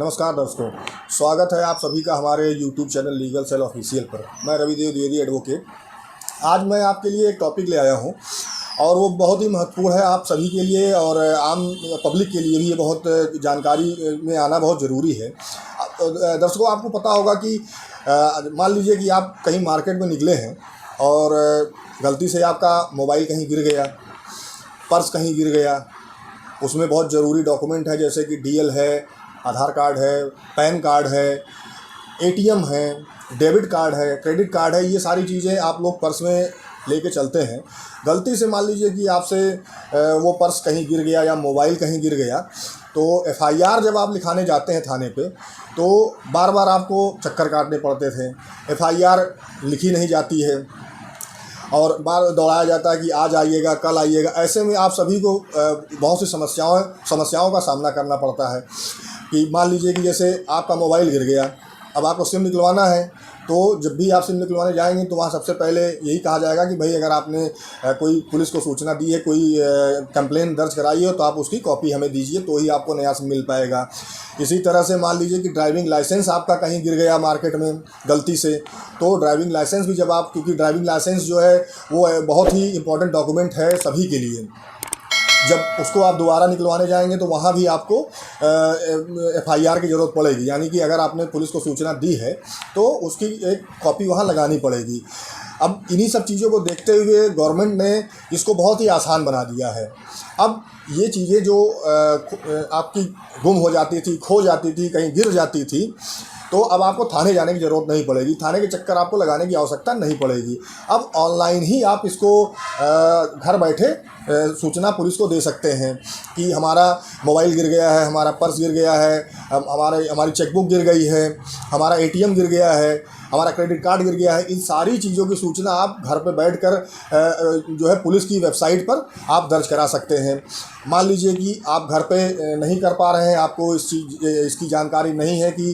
नमस्कार दर्शकों, स्वागत है आप सभी का हमारे YouTube channel legal cell official पर। मैं रविदेव द्विवेदी एडवोकेट। आज मैं आपके लिए एक टॉपिक ले आया हूं और वो बहुत ही महत्वपूर्ण है आप सभी के लिए और आम पब्लिक के लिए भी। ये बहुत जानकारी में आना बहुत ज़रूरी है। दर्शकों, आपको पता होगा कि मान लीजिए कि आप कहीं मार्केट में निकले हैं और गलती से आपका मोबाइल कहीं गिर गया, पर्स कहीं गिर गया, उसमें बहुत ज़रूरी डॉक्यूमेंट है जैसे कि डीएल है, आधार कार्ड है, पैन कार्ड है, एटीएम है, डेबिट कार्ड है, क्रेडिट कार्ड है। ये सारी चीज़ें आप लोग पर्स में लेके चलते हैं। गलती से मान लीजिए कि आपसे वो पर्स कहीं गिर गया या मोबाइल कहीं गिर गया, तो एफआईआर जब आप लिखाने जाते हैं थाने पे, तो बार बार आपको चक्कर काटने पड़ते थे। एफआईआर लिखी नहीं जाती है और बार दौड़ाया जाता है कि आज आइएगा, कल आइएगा। ऐसे में आप सभी को बहुत सी समस्याओं का सामना करना पड़ता है। कि मान लीजिए कि जैसे आपका मोबाइल गिर गया, अब आपको सिम निकलवाना है, तो जब भी आप सिम निकलवाने जाएंगे तो वहाँ सबसे पहले यही कहा जाएगा कि भाई अगर आपने कोई पुलिस को सूचना दी है, कोई कंप्लेन दर्ज कराई हो, तो आप उसकी कॉपी हमें दीजिए, तो ही आपको नया सिम मिल पाएगा। इसी तरह से मान लीजिए कि ड्राइविंग लाइसेंस आपका कहीं गिर गया मार्केट में गलती से, तो ड्राइविंग लाइसेंस भी जब आप, क्योंकि ड्राइविंग लाइसेंस जो है वो बहुत ही इंपॉर्टेंट डॉक्यूमेंट है सभी के लिए, जब उसको आप दोबारा निकलवाने जाएंगे तो वहाँ भी आपको एफआईआर की ज़रूरत पड़ेगी। यानी कि अगर आपने पुलिस को सूचना दी है तो उसकी एक कॉपी वहाँ लगानी पड़ेगी। अब इन्हीं सब चीज़ों को देखते हुए गवर्नमेंट ने इसको बहुत ही आसान बना दिया है। अब ये चीज़ें जो आपकी गुम हो जाती थी, खो जाती थी, कहीं गिर जाती थी, तो अब आपको थाने जाने की ज़रूरत नहीं पड़ेगी, थाने के चक्कर आपको लगाने की आवश्यकता नहीं पड़ेगी। अब ऑनलाइन ही आप इसको घर बैठे सूचना पुलिस को दे सकते हैं कि हमारा मोबाइल गिर गया है, हमारा पर्स गिर गया है, हमारी चेकबुक गिर गई है, हमारा एटीएम गिर गया है, हमारा क्रेडिट कार्ड गिर गया है। इन सारी चीज़ों की सूचना आप घर पे बैठकर जो है पुलिस की वेबसाइट पर आप दर्ज करा सकते हैं। मान लीजिए कि आप घर पे नहीं कर पा रहे हैं, आपको इसकी जानकारी नहीं है कि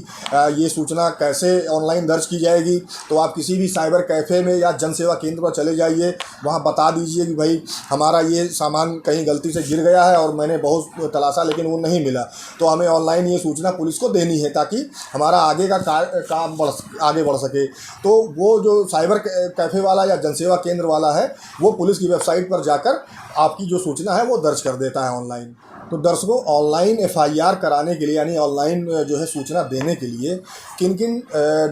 ये सूचना कैसे ऑनलाइन दर्ज की जाएगी, तो आप किसी भी साइबर कैफ़े में या जन सेवा केंद्र पर चले जाइए, वहाँ बता दीजिए कि भाई हमारा ये सामान कहीं गलती से गिर गया है और मैंने बहुत तलाशा लेकिन वो नहीं मिला, तो हमें ऑनलाइन ये सूचना पुलिस को देनी है ताकि हमारा आगे का काम आगे बढ़ सके। तो वो जो साइबर कैफ़े वाला या जनसेवा केंद्र वाला है, वो पुलिस की वेबसाइट पर जाकर आपकी जो सूचना है वो दर्ज कर देता है ऑनलाइन। तो दर्शकों, ऑनलाइन एफआईआर कराने के लिए यानी ऑनलाइन जो है सूचना देने के लिए किन किन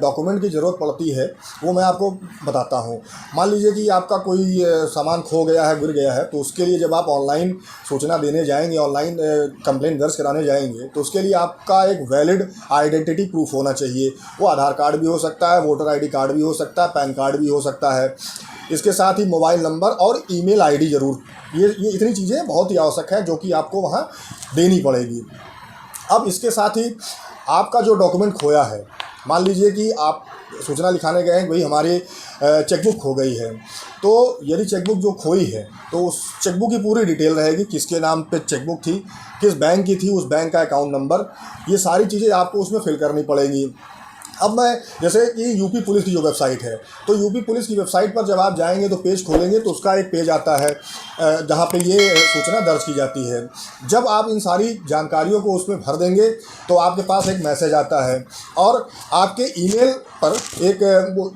डॉक्यूमेंट की ज़रूरत पड़ती है वो मैं आपको बताता हूँ। मान लीजिए कि आपका कोई सामान खो गया है, गिर गया है, तो उसके लिए जब आप ऑनलाइन सूचना देने जाएंगे, ऑनलाइन कंप्लेंट दर्ज कराने जाएंगे, तो उसके लिए आपका एक वैलिड आइडेंटिटी प्रूफ होना चाहिए। वो आधार कार्ड भी हो सकता है, वोटर ID कार्ड भी हो सकता है, पैन कार्ड भी हो सकता है। इसके साथ ही मोबाइल नंबर और ईमेल ID ज़रूर, ये इतनी चीज़ें बहुत ही आवश्यक है जो कि आपको वहाँ देनी पड़ेगी। अब इसके साथ ही आपका जो डॉक्यूमेंट खोया है, मान लीजिए कि आप सूचना लिखाने गए हैं, भाई हमारी चेकबुक खो गई है, तो यदि चेकबुक जो खोई है तो उस चेकबुक की पूरी डिटेल रहेगी, किसके नाम पे चेकबुक थी, किस बैंक की थी, उस बैंक का अकाउंट नंबर, ये सारी चीज़ें आपको उसमें फिल करनी पड़ेगी। अब मैं जैसे कि यूपी पुलिस की जो वेबसाइट है, तो यूपी पुलिस की वेबसाइट पर जब आप जाएंगे तो पेज खोलेंगे तो उसका एक पेज आता है जहाँ पे ये सूचना दर्ज की जाती है। जब आप इन सारी जानकारियों को उसमें भर देंगे तो आपके पास एक मैसेज आता है और आपके ईमेल पर एक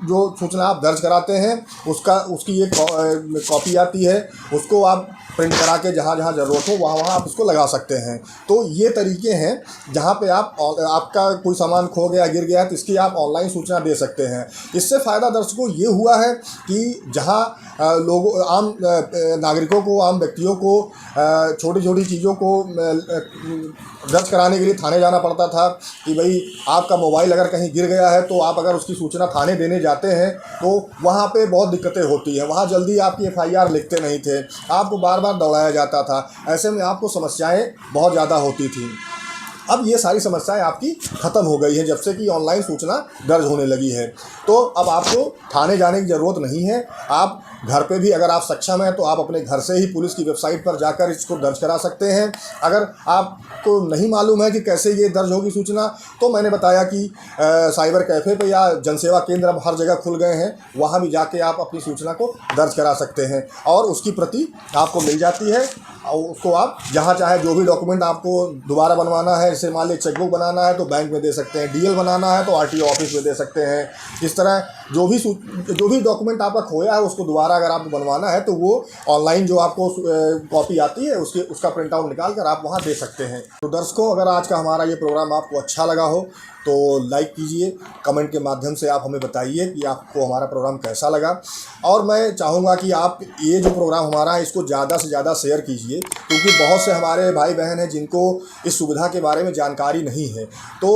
जो सूचना आप दर्ज कराते हैं उसकी एक कॉपी आती है, उसको आप प्रिंट करा के जहाँ जहाँ ज़रूरत हो वहाँ आप इसको लगा सकते हैं। तो ये तरीके हैं जहाँ पे आपका कोई सामान खो गया, गिर गया, तो इसकी आप ऑनलाइन सूचना दे सकते हैं। इससे फ़ायदा दर्शकों ये हुआ है कि जहाँ लोगों, आम नागरिकों को, आम व्यक्तियों को छोटी छोटी चीज़ों को दर्ज कराने के लिए थाने जाना पड़ता था कि भाई आपका मोबाइल अगर कहीं गिर गया है तो आप अगर उसकी सूचना थाने देने जाते हैं तो वहाँ पे बहुत दिक्कतें होती हैं, वहाँ जल्दी आपकी एफआईआर लिखते नहीं थे, आपको बार बार दौड़ाया जाता था। ऐसे में आपको समस्याएं बहुत ज़्यादा होती थी। अब ये सारी समस्याएं आपकी ख़त्म हो गई हैं जब से कि ऑनलाइन सूचना दर्ज होने लगी है। तो अब आपको थाने जाने की ज़रूरत नहीं है। आप घर पे भी अगर आप सक्षम हैं तो आप अपने घर से ही पुलिस की वेबसाइट पर जाकर इसको दर्ज करा सकते हैं। अगर आपको नहीं मालूम है कि कैसे ये दर्ज होगी सूचना, तो मैंने बताया कि साइबर कैफ़े पे या जनसेवा केंद्र अब हर जगह खुल गए हैं, वहाँ भी जाके आप अपनी सूचना को दर्ज करा सकते हैं और उसकी प्रति आपको मिल जाती है। और उसको आप जहाँ चाहे जो भी डॉक्यूमेंट आपको दोबारा बनवाना है, जैसे मान लीजिए चेकबुक बनाना है तो बैंक में दे सकते हैं, डीएल बनाना है तो आरटीओ ऑफिस में दे सकते हैं। इस तरह जो भी डॉक्यूमेंट आपका खोया है उसको दोबारा अगर आपको बनवाना है तो वो ऑनलाइन जो आपको कॉपी आती है उसका प्रिंट आउट निकाल कर आप वहाँ दे सकते हैं। तो दर्शकों, अगर आज का हमारा ये प्रोग्राम आपको अच्छा लगा हो तो लाइक कीजिए, कमेंट के माध्यम से आप हमें बताइए कि आपको हमारा प्रोग्राम कैसा लगा। और मैं चाहूँगा कि आप ये जो प्रोग्राम हमारा है इसको ज़्यादा से ज़्यादा शेयर कीजिए, क्योंकि बहुत से हमारे भाई बहन हैं जिनको इस सुविधा के बारे में जानकारी नहीं है। तो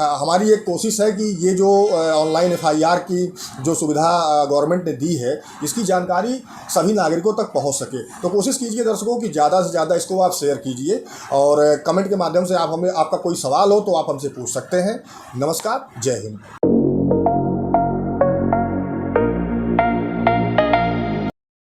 हमारी एक कोशिश है कि ये जो ऑनलाइन एफआईआर की जो सुविधा गवर्नमेंट ने दी है इसकी जानकारी सभी नागरिकों तक पहुँच सके। तो कोशिश कीजिए दर्शकों कि ज़्यादा से ज़्यादा इसको आप शेयर कीजिए, और कमेंट के माध्यम से आप हमें आपका कोई सवाल हो तो आप हमसे पूछ सकते हैं। नमस्कार, जय हिंद।